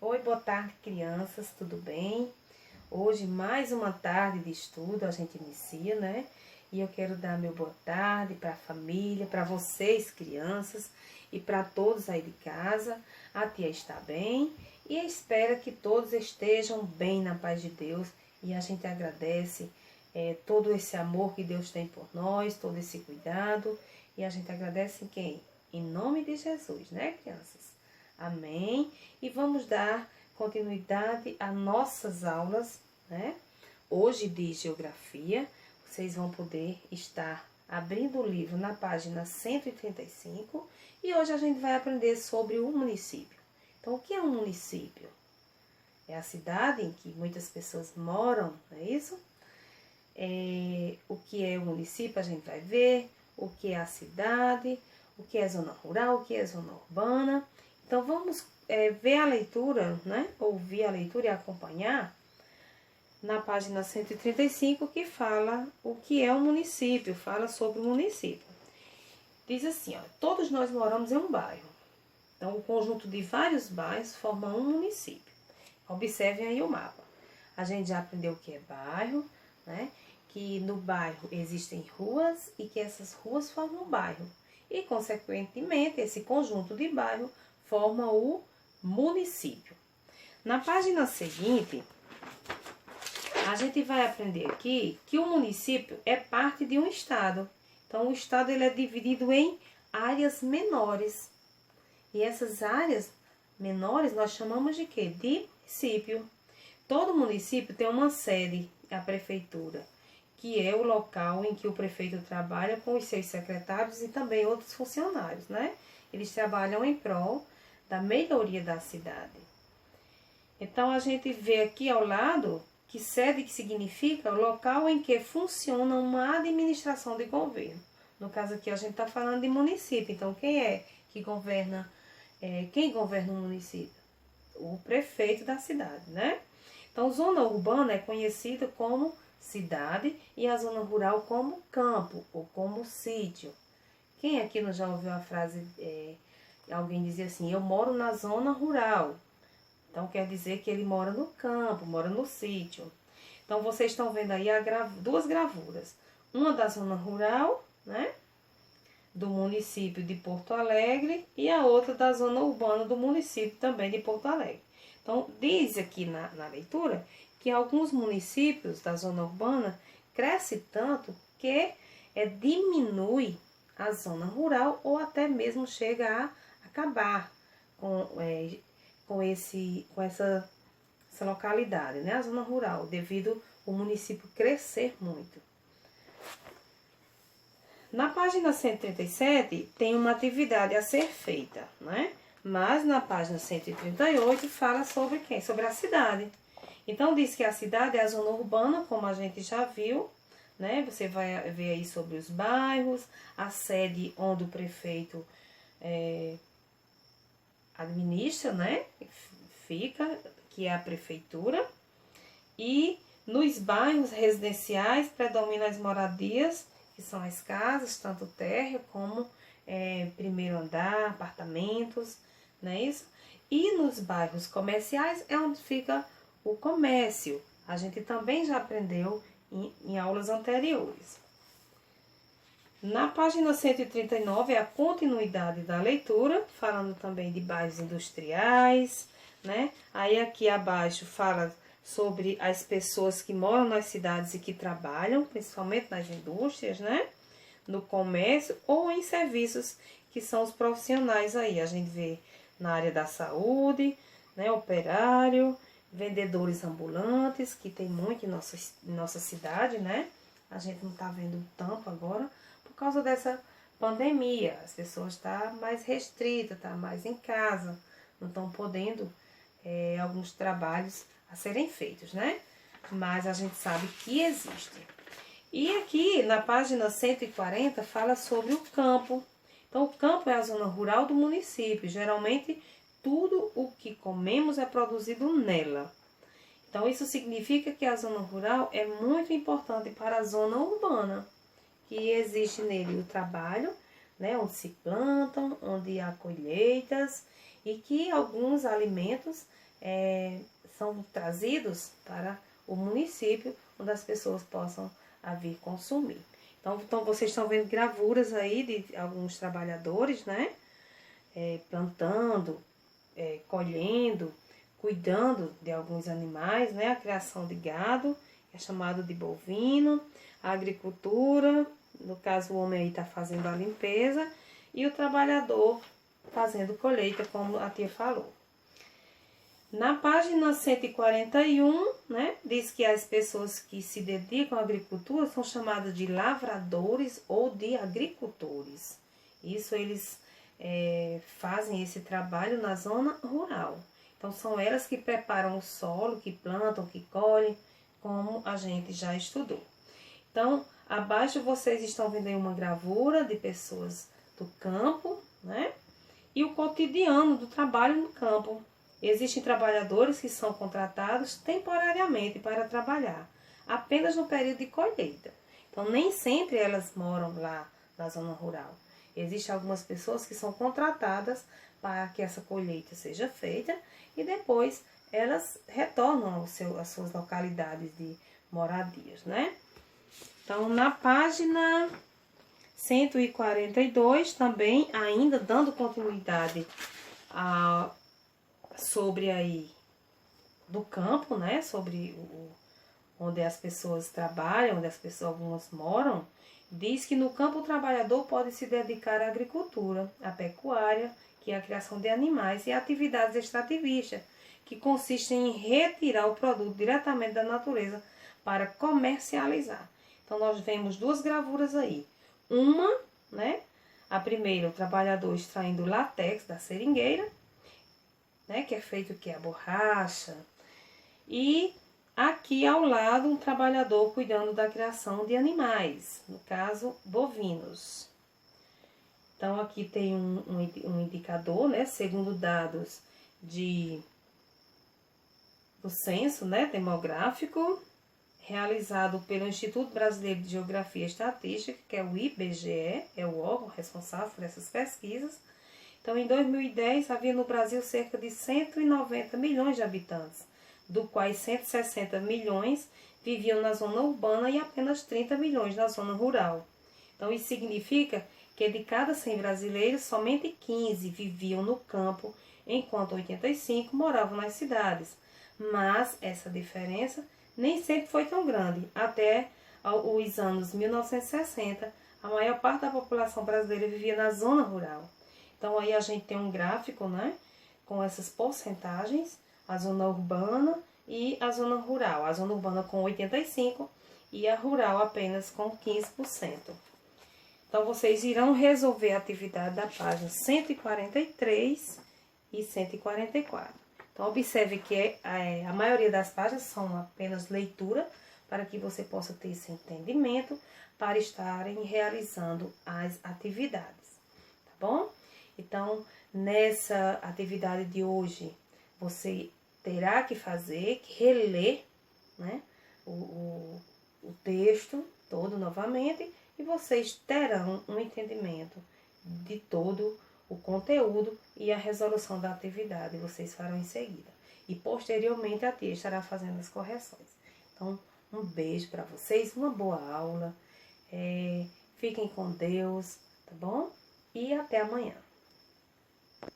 Oi, boa tarde, crianças, tudo bem? Hoje mais uma tarde de estudo, a gente inicia, né? E eu quero dar meu boa tarde para a família, para vocês, crianças, e para todos aí de casa. A tia está bem e espera que todos estejam bem na paz de Deus. E a gente agradece todo esse amor que Deus tem por nós, todo esse cuidado. E a gente agradece em quem? Em nome de Jesus, né, crianças? Amém. E vamos dar continuidade às nossas aulas, né? Hoje de geografia, vocês vão poder estar abrindo o livro na página 135 e hoje a gente vai aprender sobre o município. Então, o que é um município? É a cidade em que muitas pessoas moram, não é isso? O que é o município a gente vai ver, o que é a cidade, o que é zona rural, o que é zona urbana. Então, vamos ver a leitura, né? Ouvir a leitura e acompanhar na página 135, que fala o que é um município, fala sobre o município. Diz assim, ó, todos nós moramos em um bairro. Então, o conjunto de vários bairros forma um município. Observem aí o mapa. A gente já aprendeu o que é bairro, né? Que no bairro existem ruas e que essas ruas formam um bairro. E, consequentemente, esse conjunto de bairro forma o município. Na página seguinte, a gente vai aprender aqui que o município é parte de um estado. Então, o estado ele é dividido em áreas menores. E essas áreas menores nós chamamos de quê? De município. Todo município tem uma sede, a prefeitura, que é o local em que o prefeito trabalha com os seus secretários e também outros funcionários, né? Eles trabalham em prol da melhoria da cidade. Então, a gente vê aqui ao lado que sede que significa o local em que funciona uma administração de governo. No caso aqui, a gente está falando de município. Então, quem é que governa? Quem governa o município? O prefeito da cidade, né? Então, zona urbana é conhecida como cidade e a zona rural como campo ou como sítio. Quem aqui não já ouviu a frase, alguém dizia assim, eu moro na zona rural. Então, quer dizer que ele mora no campo, mora no sítio. Então, vocês estão vendo aí duas gravuras. Uma da zona rural, né? Do município de Porto Alegre e a outra da zona urbana do município também de Porto Alegre. Então, diz aqui na leitura que alguns municípios da zona urbana crescem tanto que diminui a zona rural ou até mesmo chega a acabar com essa localidade, né? A zona rural, devido ao município crescer muito. Na página 137 tem uma atividade a ser feita, né? Mas na página 138 fala sobre quem? Sobre a cidade. Então diz que a cidade é a zona urbana, como a gente já viu, né? Você vai ver aí sobre os bairros, a sede onde o prefeito administra, né? Fica, que é a prefeitura. E nos bairros residenciais predominam as moradias, que são as casas, tanto térrea como primeiro andar, apartamentos, não é isso? E nos bairros comerciais é onde fica o comércio. A gente também já aprendeu em aulas anteriores. Na página 139 é a continuidade da leitura, falando também de bairros industriais, né? Aí aqui abaixo fala sobre as pessoas que moram nas cidades e que trabalham, principalmente nas indústrias, né? No comércio ou em serviços, que são os profissionais aí. A gente vê na área da saúde, né? Operário, vendedores ambulantes, que tem muito em nossa cidade, né? A gente não tá vendo tanto agora, por causa dessa pandemia. As pessoas estão mais restritas, estão mais em casa, não estão podendo alguns trabalhos a serem feitos, né? Mas a gente sabe que existe. E aqui na página 140 fala sobre o campo. Então, o campo é a zona rural do município. Geralmente, tudo o que comemos é produzido nela. Então, isso significa que a zona rural é muito importante para a zona urbana, que existe nele o trabalho, né, onde se plantam, onde há colheitas e que alguns alimentos são trazidos para o município, onde as pessoas possam vir consumir. Então vocês estão vendo gravuras aí de alguns trabalhadores, né? Plantando, colhendo, cuidando de alguns animais, né? A criação de gado, que é chamado de bovino, a agricultura, no caso o homem aí está fazendo a limpeza, e o trabalhador fazendo colheita, como a tia falou. Na página 141, né, diz que as pessoas que se dedicam à agricultura são chamadas de lavradores ou de agricultores. Isso eles fazem esse trabalho na zona rural. Então, são elas que preparam o solo, que plantam, que colhem, como a gente já estudou. Então, abaixo vocês estão vendo aí uma gravura de pessoas do campo, né? E o cotidiano do trabalho no campo. Existem trabalhadores que são contratados temporariamente para trabalhar, apenas no período de colheita. Então, nem sempre elas moram lá na zona rural. Existem algumas pessoas que são contratadas para que essa colheita seja feita e depois elas retornam às suas localidades de moradias, né? Então, na página 142, também, ainda dando continuidade sobre aí do campo, né? Sobre onde as pessoas trabalham, onde as pessoas algumas moram, diz que no campo o trabalhador pode se dedicar à agricultura, à pecuária, que é a criação de animais, e a atividades extrativistas, que consistem em retirar o produto diretamente da natureza para comercializar. Então, nós vemos duas gravuras aí. Uma, né? A primeira, o trabalhador extraindo látex da seringueira, né? Que é feito que é a borracha. E aqui ao lado, um trabalhador cuidando da criação de animais, no caso, bovinos. Então, aqui tem um indicador, né? Segundo dados do censo, né? Demográfico, realizado pelo Instituto Brasileiro de Geografia e Estatística, que é o IBGE, é o órgão responsável por essas pesquisas. Então, em 2010, havia no Brasil cerca de 190 milhões de habitantes, do quais 160 milhões viviam na zona urbana e apenas 30 milhões na zona rural. Então, isso significa que de cada 100 brasileiros, somente 15 viviam no campo, enquanto 85 moravam nas cidades. Mas essa diferença nem sempre foi tão grande. Até os anos 1960, a maior parte da população brasileira vivia na zona rural. Então, aí a gente tem um gráfico, né, com essas porcentagens, a zona urbana e a zona rural. A zona urbana com 85% e a rural apenas com 15%. Então, vocês irão resolver a atividade da página 143 e 144. Então, observe que a maioria das páginas são apenas leitura, para que você possa ter esse entendimento, para estarem realizando as atividades, tá bom? Então, nessa atividade de hoje, você terá que reler, né, o texto todo novamente, e vocês terão um entendimento de todo o conteúdo e a resolução da atividade vocês farão em seguida. E posteriormente a tia estará fazendo as correções. Então, um beijo para vocês, uma boa aula. Fiquem com Deus, tá bom? E até amanhã.